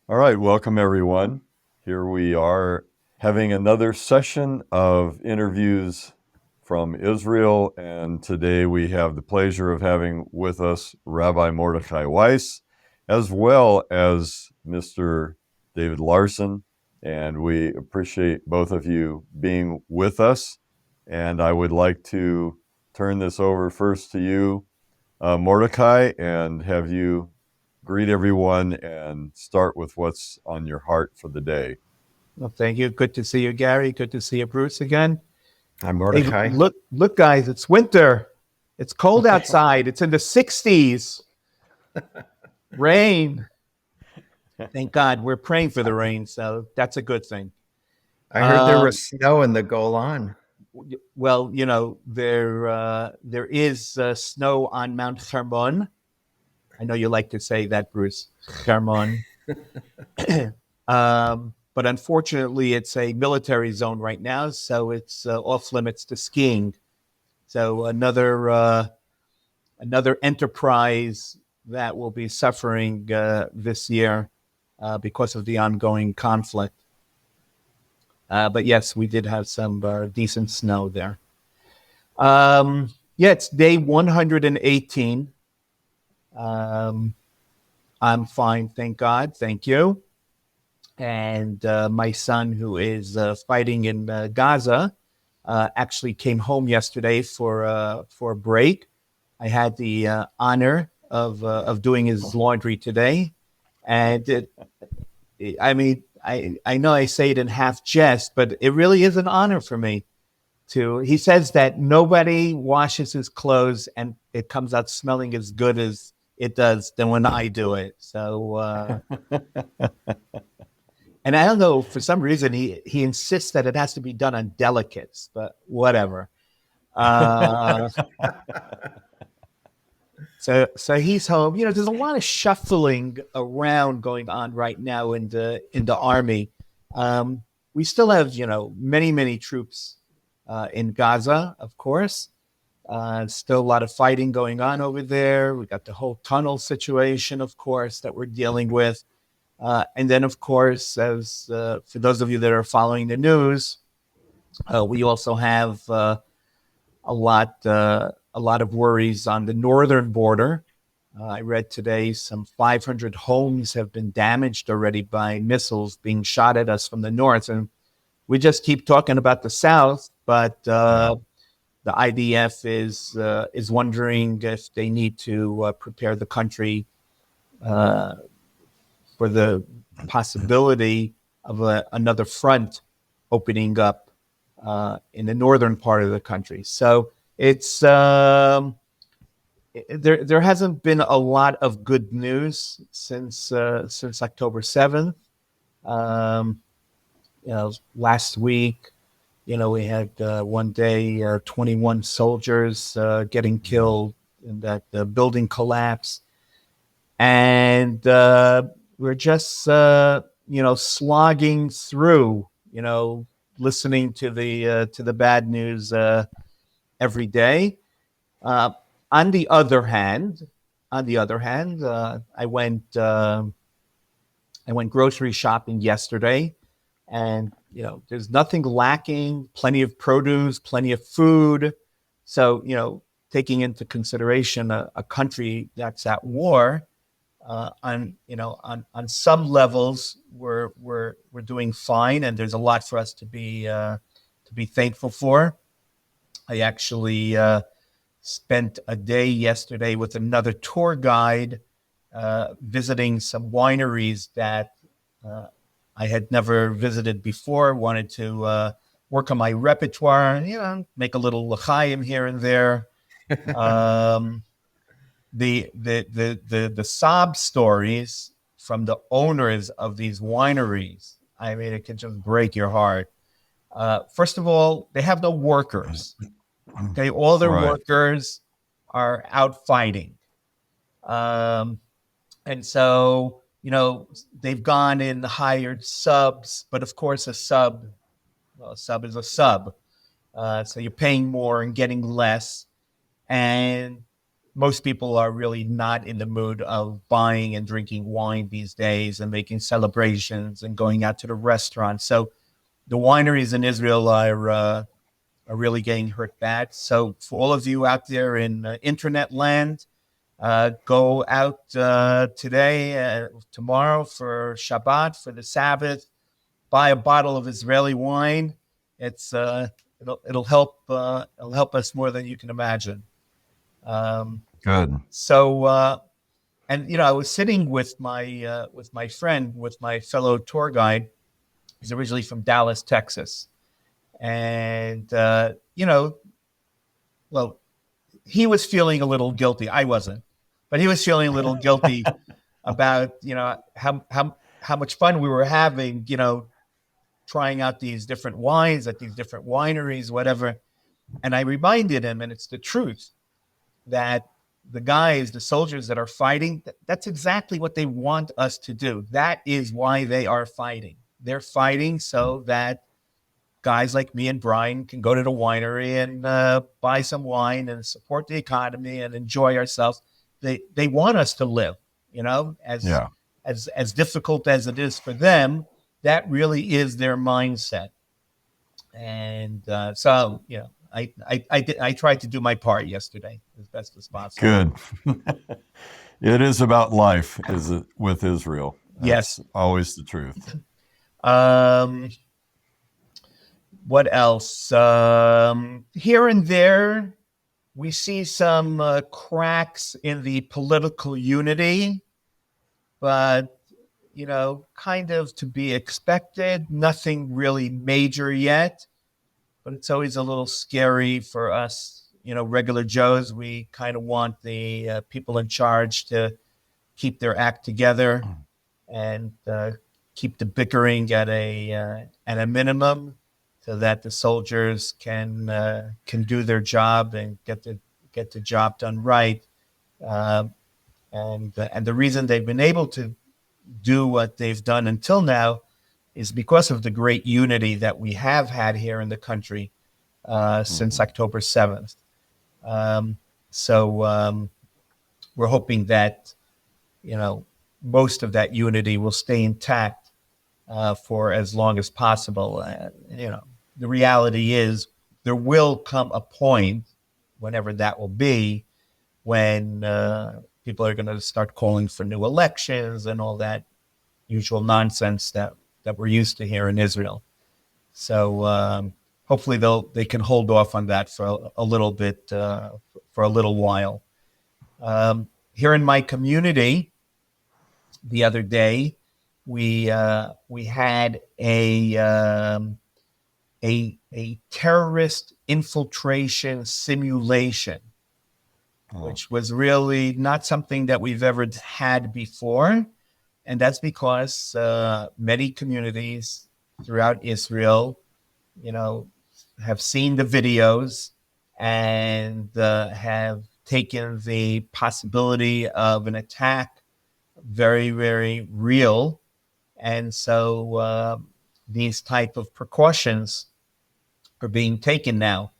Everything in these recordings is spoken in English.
All right, welcome everyone. Here we are having another session of interviews from Israel, and today we have the pleasure of having with us Rabbi Mordechai Weiss, as well as Mr. David Larson, and we appreciate both of you being with us. And I would like to turn this over first to you, Mordecai, and have you greet everyone and start with what's on your heart for the day. Well, thank you. Good to see you, Gary. Good to see you, Bruce, again. I'm Hey, Mordecai. look, guys, it's winter. It's cold outside. It's in the 60s. Rain. Thank God. We're praying for the rain, so that's a good thing. I heard there Um, was snow in the Golan. well, there is snow on Mount Hermon. I know you like to say that, Bruce. Hermon. But unfortunately, it's a military zone right now, so it's off limits to skiing. So another enterprise that will be suffering this year because of the ongoing conflict. But yes, we did have some decent snow there. Yeah, it's day 118. Um, I'm fine, thank God, thank you. And my son, who is fighting in Gaza, actually came home yesterday for a break. I had the honor of doing his laundry today, and I mean, I know I say it in half jest, but it really is an honor for me to. He says that nobody washes his clothes and it comes out smelling as good as it does than when I do it. So, and I don't know, for some reason he insists that it has to be done on delicates, but whatever. Uh, So he's home. You know, there's a lot of shuffling around going on right now in the army. We still have many troops in Gaza, of course. Still a lot of fighting going on over there. We got the whole tunnel situation, of course, that we're dealing with. And then, of course, as for those of you that are following the news, we also have a lot of worries on the northern border. I read today some 500 homes have been damaged already by missiles being shot at us from the north, and we just keep talking about the south. But the IDF is wondering if they need to prepare the country uh, for the possibility of another front opening up in the northern part of the country. So it's there hasn't been a lot of good news since October 7th. Um, last week, we had one day 21 soldiers getting killed in that building collapse, and we're just slogging through, listening to the bad news every day. Uh, on the other hand, I went grocery shopping yesterday, and there's nothing lacking. Plenty of produce, plenty of food. So taking into consideration a country that's at war, on some levels we're doing fine, and there's a lot for us to be thankful for. I actually spent a day yesterday with another tour guide visiting some wineries that uh, I had never visited before. Wanted to work on my repertoire, make a little l'chaim here and there. Um, the sob stories from the owners of these wineries. I mean, it can just break your heart. First of all, they have no workers. Okay, all their Right. workers are out fighting. Um, and so, they've gone and hired subs, but of course, a sub is a sub. So you're paying more and getting less. And most people are really not in the mood of buying and drinking wine these days and making celebrations and going out to the restaurants. So the wineries in Israel are really getting hurt bad. So for all of you out there in internet land, go out today, tomorrow for Shabbat, for the Sabbath, buy a bottle of Israeli wine. It'll help us more than you can imagine. Good. So and I was sitting with my friend, with my fellow tour guide. He's originally from Dallas, Texas, and well, he was feeling a little guilty. I wasn't, but he was feeling a little guilty about how much fun we were having, trying out these different wines at these different wineries, whatever. And I reminded him, and it's the truth, that the guys, the soldiers that are fighting, that's exactly what they want us to do. That is why they are fighting. They're fighting so that guys like me and Brian can go to the winery and buy some wine and support the economy and enjoy ourselves. They want us to live, as difficult as it is for them. That really is their mindset. And so I tried to do my part yesterday as best as possible. Good. It is about life, is it, with Israel? That's Yes. always the truth. What else? Here and there, we see some cracks in the political unity, but kind of to be expected. Nothing really major yet, but it's always a little scary for us, regular Joes. We kind of want the people in charge to keep their act together and keep the bickering at a minimum, so that the soldiers can do their job and get the job done right. And the reason they've been able to do what they've done until now is because of the great unity that we have had here in the country since October 7th. So we're hoping that most of that unity will stay intact for as long as possible. The reality is there will come a point, whenever that will be, when people are going to start calling for new elections and all that usual nonsense that we're used to here in Israel. So hopefully they can hold off on that for a little bit, for a little while. Here in my community, the other day, we had a terrorist infiltration simulation, which was really not something that we've ever had before. And that's because many communities throughout Israel, have seen the videos and have taken the possibility of an attack very, very real. And so these type of precautions are being taken now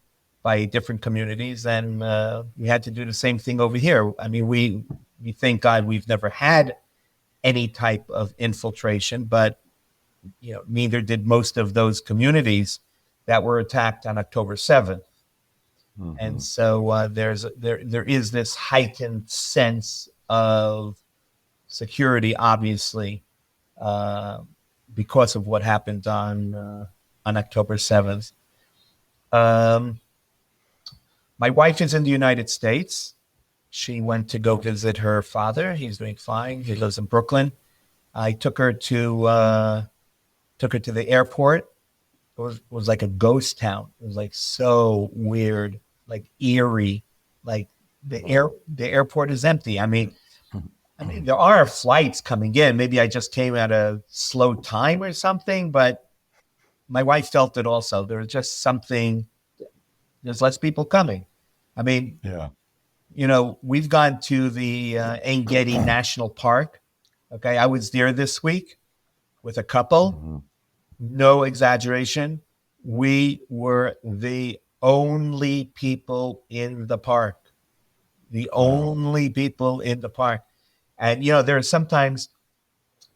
by different communities. And we had to do the same thing over here. I mean, we thank God we've never had any type of infiltration, but neither did most of those communities that were attacked on October 7th. Mm-hmm. And so there is this heightened sense of security, obviously, because of what happened on October 7th. My wife is in the United States. She went to go visit her father. He's doing fine. He lives in Brooklyn. I took her to the airport. It was like a ghost town. It was like so weird, like eerie. Like the airport is empty. I mean, there are flights coming in. Maybe I just came at a slow time or something, but my wife felt it also. There was just something. There's less people coming. I mean, yeah. We've gone to the Ein Gedi National Park. Okay, I was there this week with a couple. Mm-hmm. No exaggeration. We were the only people in the park. the only people in the park. And, you know, there are sometimes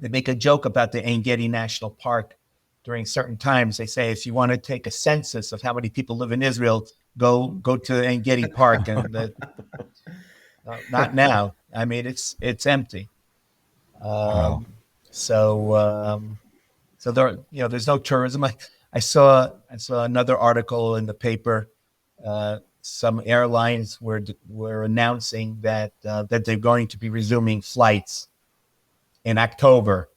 they make a joke about the Ein Gedi National Park during certain times. They say, if you want to take a census of how many people live in Israel, go to Ein Gedi Park. And not now. I mean, it's empty. Wow. So there, you know, there's no tourism. I saw another article in the paper. Some airlines were announcing that they're going to be resuming flights in October.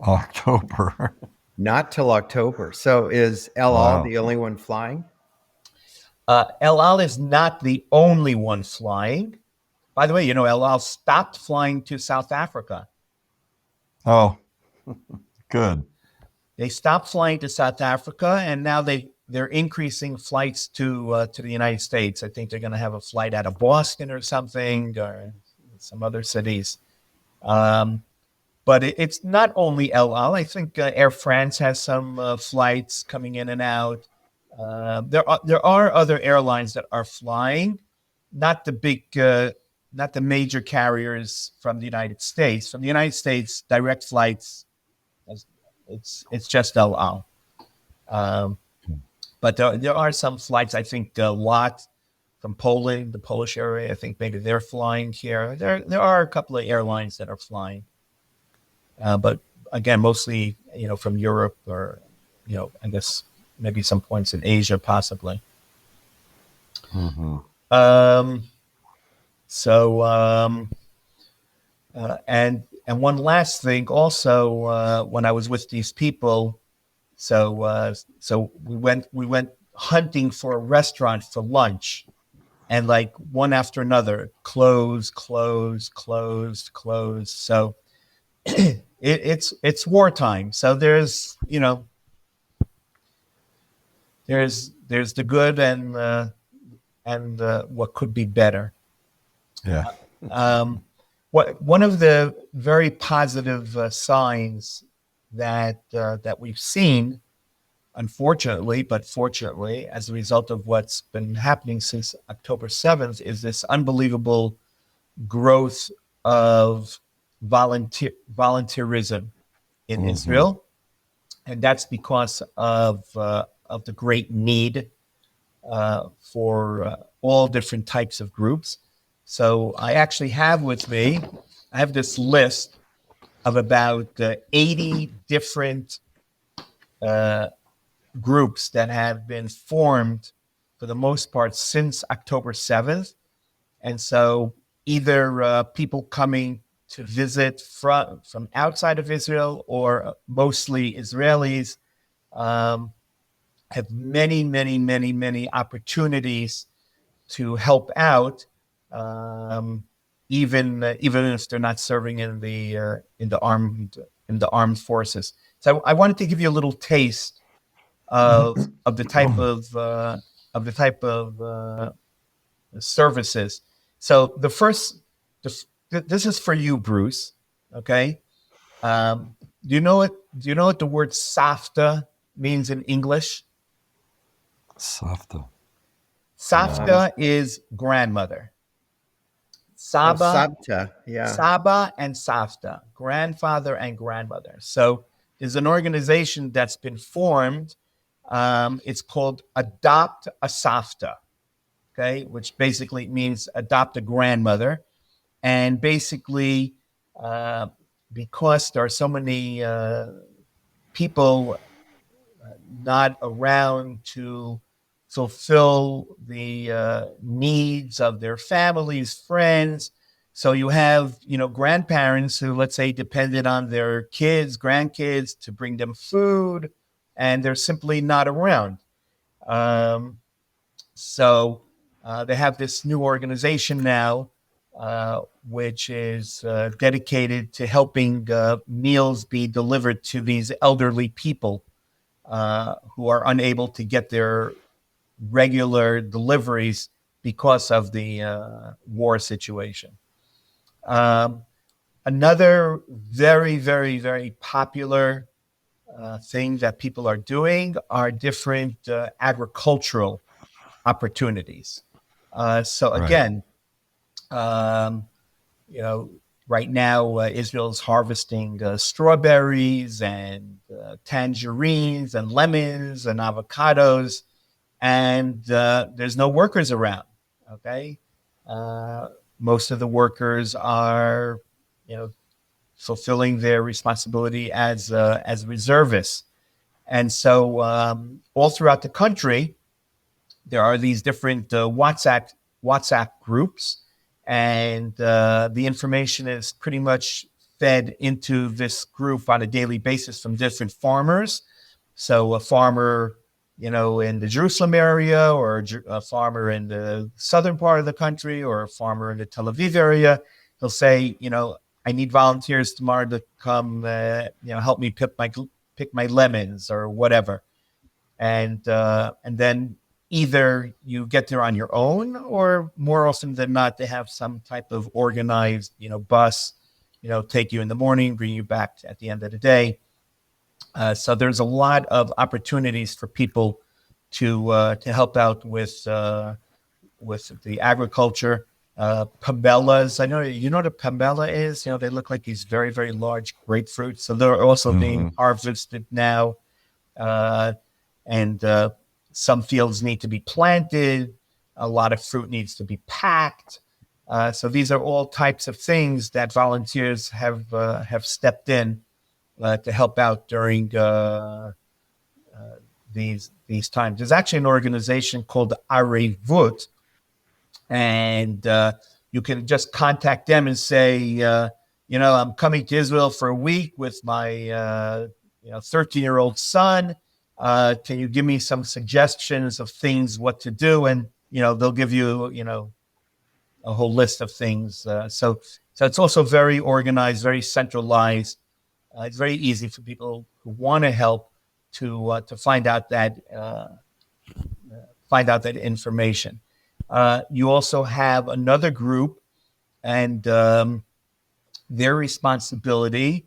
October. Not till October. So is El Al the only one flying? El Al is not the only one flying. By the way, you know, El Al stopped flying to South Africa. Oh, good. They stopped flying to South Africa, and now they're increasing flights to the United States. I think they're going to have a flight out of Boston or something, or some other cities. But it's not only El Al. I think Air France has some flights coming in and out. There are other airlines that are flying, not the major carriers from the United States. From the United States, direct flights, it's just El Al. But there are some flights. I think Lot from Poland, the Polish area, I think maybe they're flying here. There are a couple of airlines that are flying. But again, mostly, you know, from Europe or, you know, I guess maybe some points in Asia, possibly. Mm-hmm. And one last thing, also, when I was with these people, so we went hunting for a restaurant for lunch, and like one after another, closed. So it's wartime. So there's, you know, there's the good and what could be better. Yeah. One of the very positive signs that we've seen, unfortunately, but fortunately, as a result of what's been happening since October 7th, is this unbelievable growth of volunteerism in Israel, and that's because of the great need for all different types of groups. So I actually have with me, I have this list of about 80 different groups that have been formed for the most part since October 7th. And so either people coming to visit from outside of Israel or mostly Israelis have many opportunities to help out, even if they're not serving in the armed forces. So I wanted to give you a little taste of the type of services. So this is for you, Bruce. Okay. Do you know what the word "safta" means in English? Safta. Safta is grandmother. Saba, Sabta, yeah. Saba and Safta, grandfather and grandmother. So there's an organization that's been formed. It's called Adopt a Safta, okay, which basically means adopt a grandmother. And basically, because there are so many people not around to fulfill the needs of their families, friends. So you have, you know, grandparents who, let's say, depended on their kids, grandkids to bring them food, and they're simply not around. So they have this new organization now, which is dedicated to helping meals be delivered to these elderly people who are unable to get their regular deliveries because of the war situation. Another very popular thing that people are doing are different agricultural opportunities. So Right. again, um, you know, right now Israel's harvesting strawberries and tangerines and lemons and avocados, and there's no workers around. Okay, uh, most of the workers are, you know, fulfilling their responsibility as reservists, and so all throughout the country there are these different WhatsApp groups, and the information is pretty much fed into this group on a daily basis from different farmers. So a farmer, you know, in the Jerusalem area, or a farmer in the southern part of the country, or a farmer in the Tel Aviv area, he'll say, you know, I need volunteers tomorrow to come, you know, help me pick my lemons or whatever, and then either you get there on your own, or more often than not, they have some type of organized, you know, bus, you know, take you in the morning, bring you back at the end of the day. So there's a lot of opportunities for people to help out with the agriculture. Pambellas, I know you know what a pambella is. You know, they look like these very, very large grapefruits. So they're also being harvested now. And some fields need to be planted. A lot of fruit needs to be packed. So these are all types of things that volunteers have stepped in to help out during these times. There's actually an organization called Arevut, and you can just contact them and say, you know, I'm coming to Israel for a week with my 13-year-old son. Can you give me some suggestions of things what to do? And you know, they'll give you, you know, a whole list of things. So it's also very organized, very centralized. It's very easy for people who want to help to find out that information. You also have another group, and their responsibility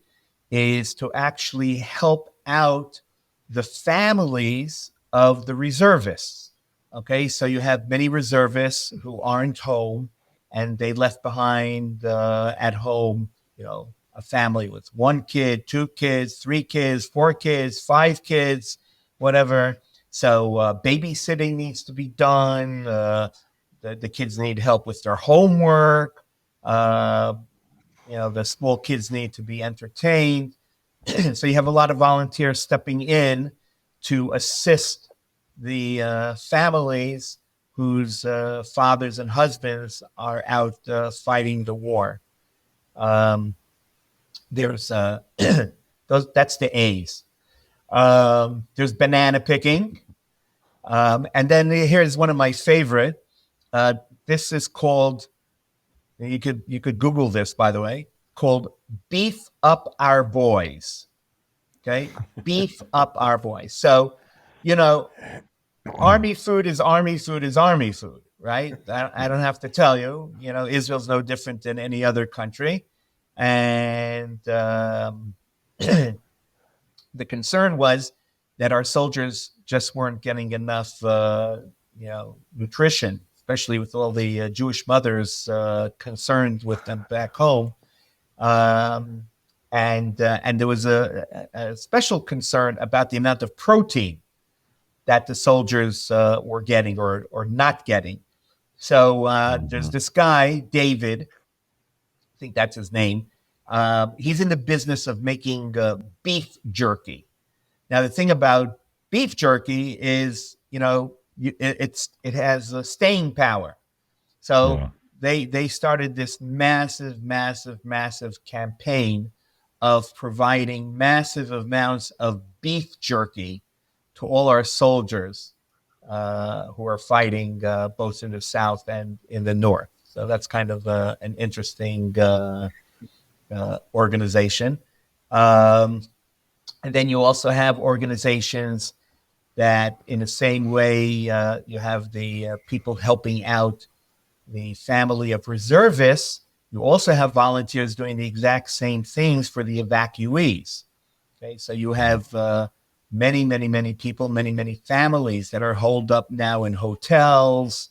is to actually help out the families of the reservists. Okay, so you have many reservists who aren't home, and they left behind at home, you know, a family with 1 kid, 2 kids, 3 kids, 4 kids, 5 kids, whatever. So babysitting needs to be done. The kids need help with their homework. You know, the small kids need to be entertained. So you have a lot of volunteers stepping in to assist the families whose fathers and husbands are out fighting the war. There's that's the A's. There's banana picking, and then here's one of my favorite. This is called. You could Google this, by the way. Called Beef Up Our Boys. Okay, beef up our boys. So, you know, army food is army food is army food, right? I don't have to tell you. You know, Israel's no different than any other country, and the concern was that our soldiers just weren't getting enough, you know, nutrition, especially with all the Jewish mothers concerned with them back home. And there was a special concern about the amount of protein that the soldiers were getting or not getting. So there's this guy, David, I think that's his name. He's in the business of making beef jerky. Now, the thing about beef jerky is, you know, it has a staying power. So they started this massive campaign of providing massive amounts of beef jerky to all our soldiers who are fighting both in the south and in the north. So that's kind of an interesting organization. And then you also have organizations that, in the same way, you have the people helping out the family of reservists. You also have volunteers doing the exact same things for the evacuees. Okay, so you have many people, many families that are holed up now in hotels,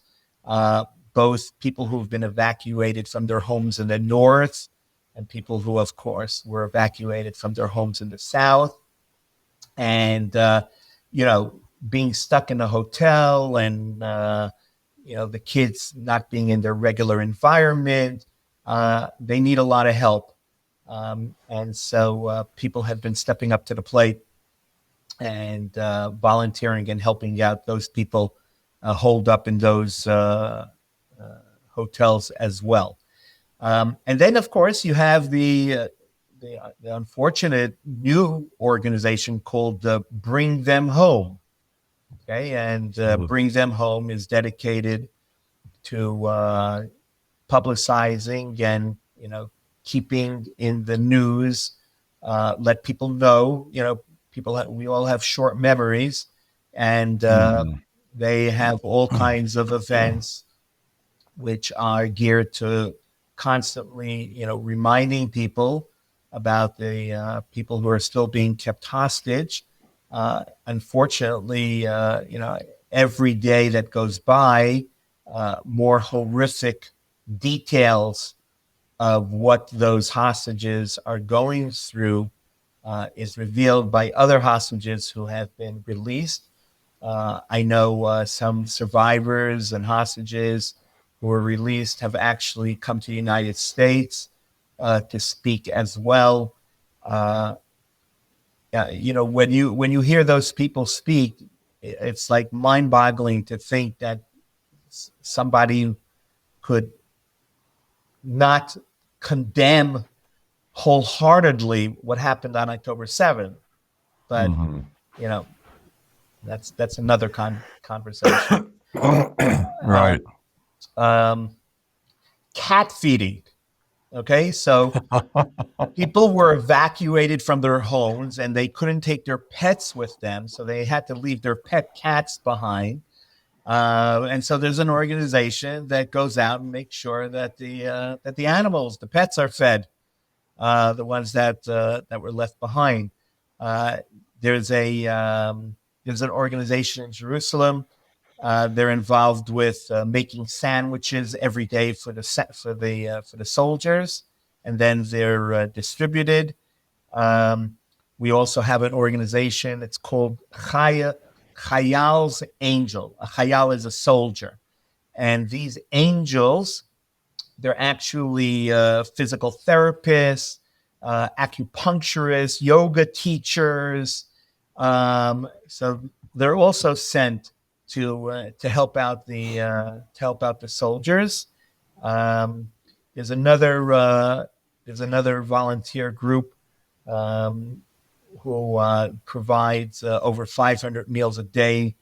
both people who've been evacuated from their homes in the north and people who, of course, were evacuated from their homes in the south. And, being stuck in a hotel and, the kids not being in their regular environment, they need a lot of help. And so people have been stepping up to the plate and volunteering and helping out those people holed up in those hotels as well. And then, of course, you have the unfortunate new organization called Bring Them Home. Okay, and Bring Them Home is dedicated to publicizing and keeping in the news, let people know. We all have short memories, and they have all kinds of events which are geared to constantly, reminding people about the people who are still being kept hostage. Unfortunately, every day that goes by, more horrific details of what those hostages are going through is revealed by other hostages who have been released. I know some survivors and hostages who were released have actually come to the United States to speak as well. When you hear those people speak, it's like mind-boggling to think that somebody could not condemn wholeheartedly what happened on October 7th, but that's another conversation. Right. Cat feeding. Okay, so people were evacuated from their homes and they couldn't take their pets with them, so they had to leave their pet cats behind. And so there's an organization that goes out and makes sure that the animals, the pets, are fed. The ones that were left behind. There's an organization in Jerusalem. They're involved with making sandwiches every day for the soldiers, and then they're distributed. We also have an organization. It's called Chayal's Angel. A Chayal is a soldier, and these angels, they're actually physical therapists, acupuncturists, yoga teachers. So they're also sent to help out the soldiers. There's another volunteer group who provides over 500 meals a day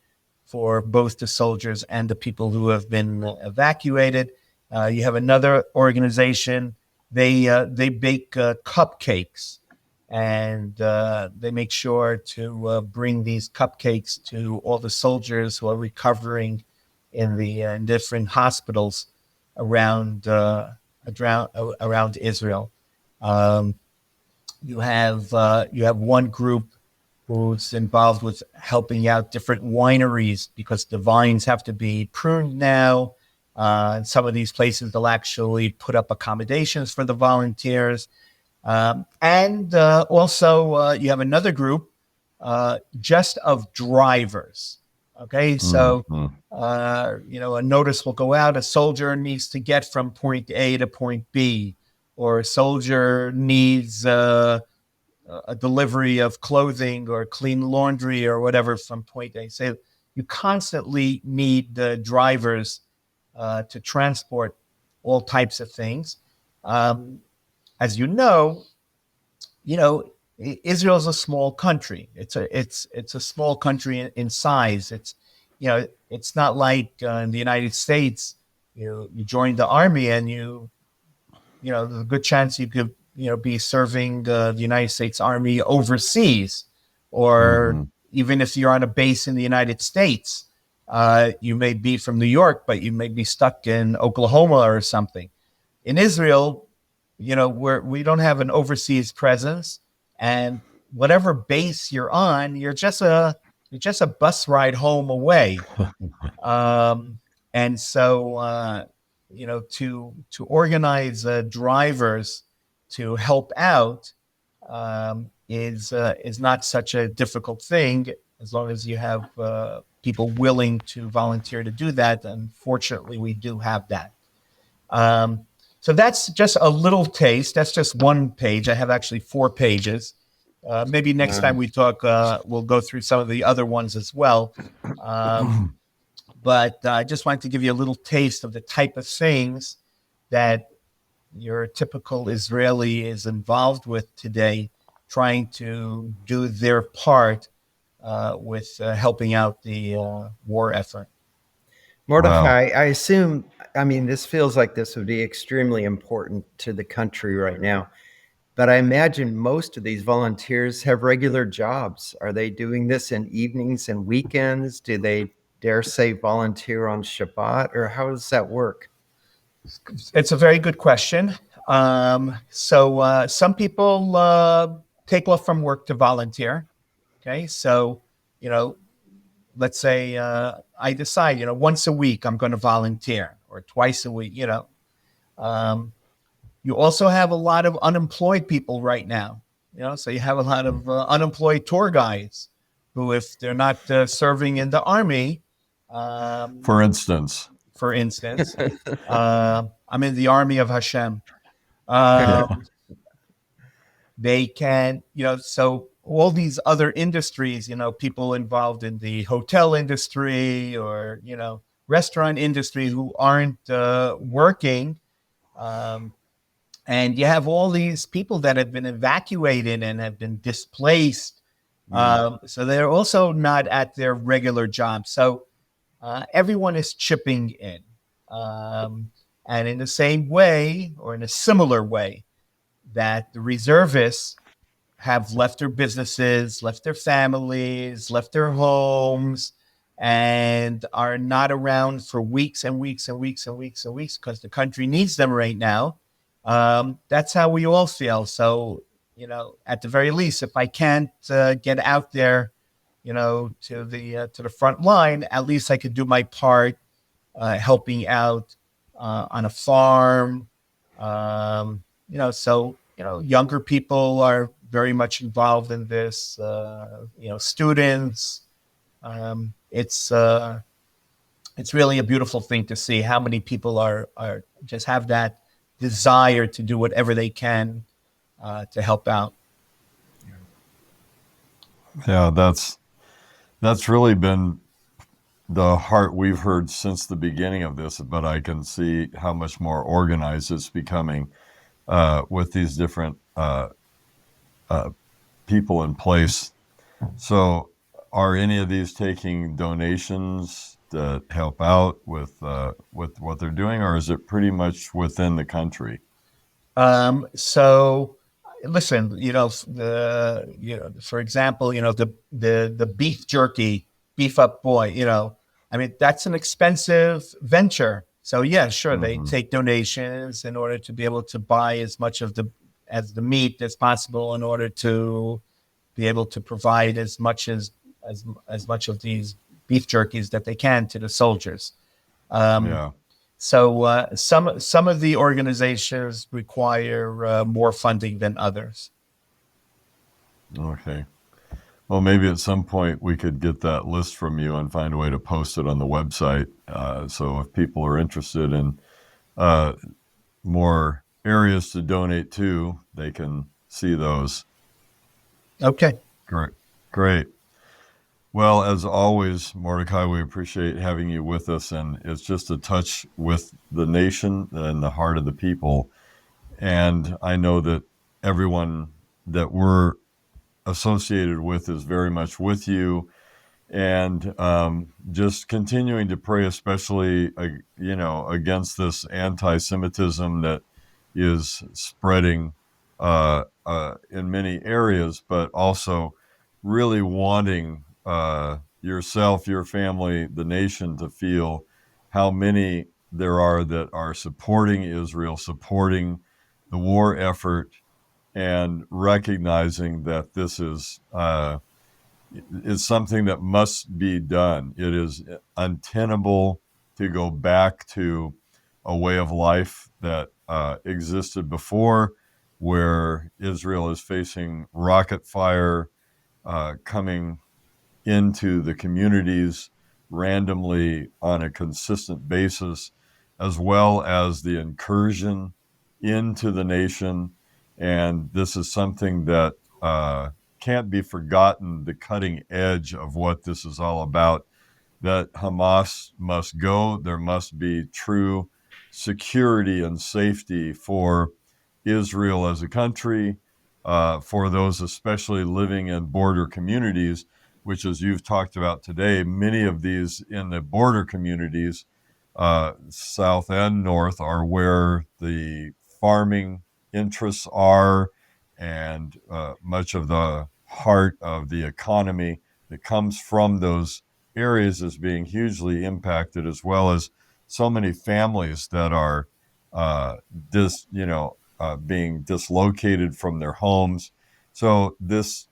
for both the soldiers and the people who have been evacuated. You have another organization. They bake cupcakes, and they make sure to bring these cupcakes to all the soldiers who are recovering in the different hospitals around Israel. You have one group who's involved with helping out different wineries because the vines have to be pruned now. In some of these places, they'll actually put up accommodations for the volunteers. And also, you have another group just of drivers. Okay, so, a notice will go out. A soldier needs to get from point A to point B, or a soldier needs a delivery of clothing or clean laundry or whatever from point A. So you constantly need the drivers to transport all types of things. As Israel is a small country. It's a small country in size. It's not like in the United States. You join the army and there's a good chance you could be serving the United States Army overseas, or even if you're on a base in the United States. You may be from New York, but you may be stuck in Oklahoma or something. In Israel, we don't have an overseas presence, and whatever base you're on, you're just a bus ride home away. And so to organize drivers to help out is not such a difficult thing as long as you have people willing to volunteer to do that. Unfortunately, we do have that. So that's just a little taste. That's just one page. I have actually 4 pages. Maybe next time we talk, we'll go through some of the other ones as well. But I just wanted to give you a little taste of the type of things that your typical Israeli is involved with today, trying to do their part with helping out the war effort. Mordecai, I assume, this feels like this would be extremely important to the country right now. But I imagine most of these volunteers have regular jobs. Are they doing this in evenings and weekends? Do they dare say volunteer on Shabbat? Or how does that work? It's a very good question. So some people take off from work to volunteer. Okay, so, let's say I decide, once a week I'm going to volunteer, or twice a week, You also have a lot of unemployed people right now, so you have a lot of unemployed tour guides who, if they're not serving in the army, for instance, I'm in the army of Hashem. They can, so all these other industries, people involved in the hotel industry or, restaurant industry who aren't working. And you have all these people that have been evacuated and have been displaced. So they're also not at their regular job. So everyone is chipping in. And in the same way, or in a similar way, that the reservists have left their businesses, left their families, left their homes, and are not around for weeks and weeks and weeks and weeks and weeks because the country needs them right now. That's how we all feel. So, at the very least, if I can't get out there, to the front line, at least I could do my part, helping out on a farm. So younger people are very much involved in this. Students. It's really a beautiful thing to see how many people are just have that desire to do whatever they can to help out. Yeah, that's really been the heart we've heard since the beginning of this, but I can see how much more organized it's becoming with these different people in place. So are any of these taking donations to help out with what they're doing, or is it pretty much within the country? So listen, for example, the beef jerky, beef up boy, that's an expensive venture. So yeah, sure, they take donations in order to be able to buy as much of the meat as possible in order to be able to provide as much of these beef jerkies that they can to the soldiers. So some of the organizations require more funding than others. Okay. Well, maybe at some point we could get that list from you and find a way to post it on the website. So if people are interested in more areas to donate to, they can see those. Okay. Great. Well, as always, Mordecai, we appreciate having you with us, and it's just a touch with the nation and the heart of the people. And I know that everyone that we're associated with is very much with you, and just continuing to pray, especially against this anti-Semitism that is spreading in many areas, but also really wanting yourself, your family, the nation to feel how many there are that are supporting Israel, supporting the war effort, and recognizing that this is something that must be done. It is untenable to go back to a way of life that existed before, where Israel is facing rocket fire coming into the communities randomly on a consistent basis, as well as the incursion into the nation. And this is something that can't be forgotten, the cutting edge of what this is all about, that Hamas must go. There must be true security and safety for Israel as a country, for those especially living in border communities, which, as you've talked about today, many of these in the border communities, south and north, are where the farming interests are, and much of the heart of the economy that comes from those areas is being hugely impacted, as well as so many families that are being dislocated from their homes. So this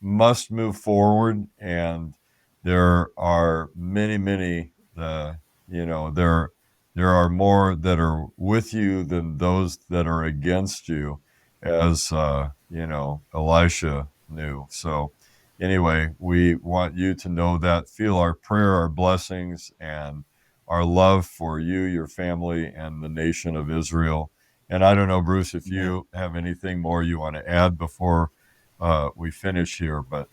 must move forward, and there are many. There are more that are with you than those that are against you, as Elisha knew. So anyway, we want you to know that. Feel our prayer, our blessings, and our love for you, your family, and the nation of Israel. And I don't know, Bruce, if you have anything more you want to add before we finish here, but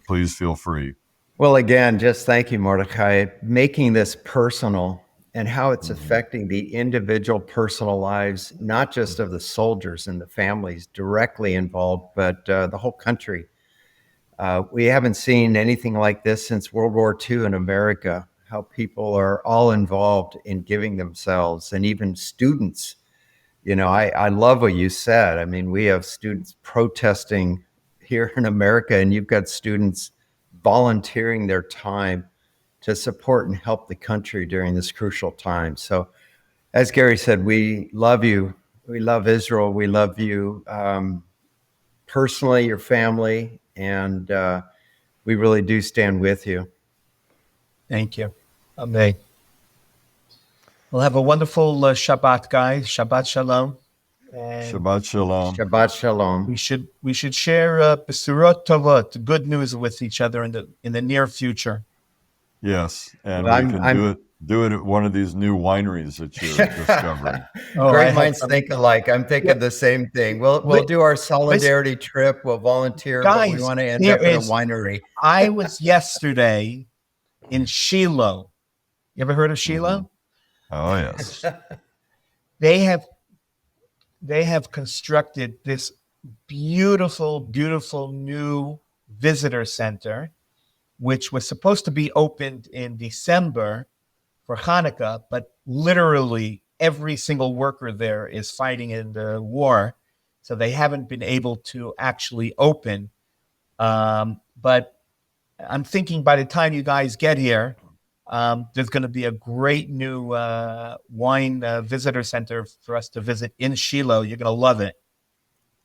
please feel free. Well, again, just thank you, Mordecai, making this personal and how it's affecting the individual personal lives, not just of the soldiers and the families directly involved, but the whole country. We haven't seen anything like this since World War II in America, how people are all involved in giving themselves, and even students. I love what you said. I mean, we have students protesting here in America, and you've got students volunteering their time to support and help the country during this crucial time. So, as Gary said, we love you. We love Israel. We love you personally, your family, and we really do stand with you. Thank you. Amen. We'll have a wonderful Shabbat, guys. Shabbat Shalom. And Shabbat Shalom. Shabbat Shalom. We should share Besurot Tovot, good news, with each other in the near future. Yes, and we can do it at one of these new wineries that you're discovering. Great minds think alike. I'm thinking the same thing. We'll do our solidarity trip. We'll volunteer, guys, but we want to end up in a winery. I was yesterday in Shiloh. You ever heard of Shiloh? Oh yes. They have constructed this beautiful new visitor center, which was supposed to be opened in December for Hanukkah, but literally every single worker there is fighting in the war, so they haven't been able to actually open. But I'm thinking by the time you guys get here, there's going to be a great new wine visitor center for us to visit in Shiloh. You're going to love it.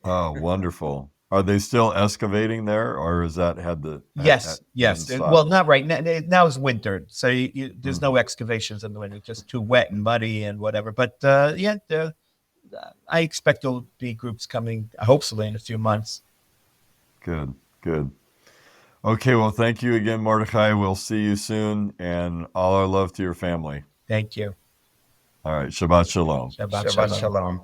Oh, wonderful. Are they still excavating there, or is that had the... Yes. Well, not right now. Now it's winter, so there's no excavations in the winter. It's just too wet and muddy and whatever. But I expect there'll be groups coming, hopefully, in a few months. Good. Okay, well, thank you again, Mordecai. We'll see you soon, and all our love to your family. Thank you. All right, Shabbat Shalom. Shabbat Shalom.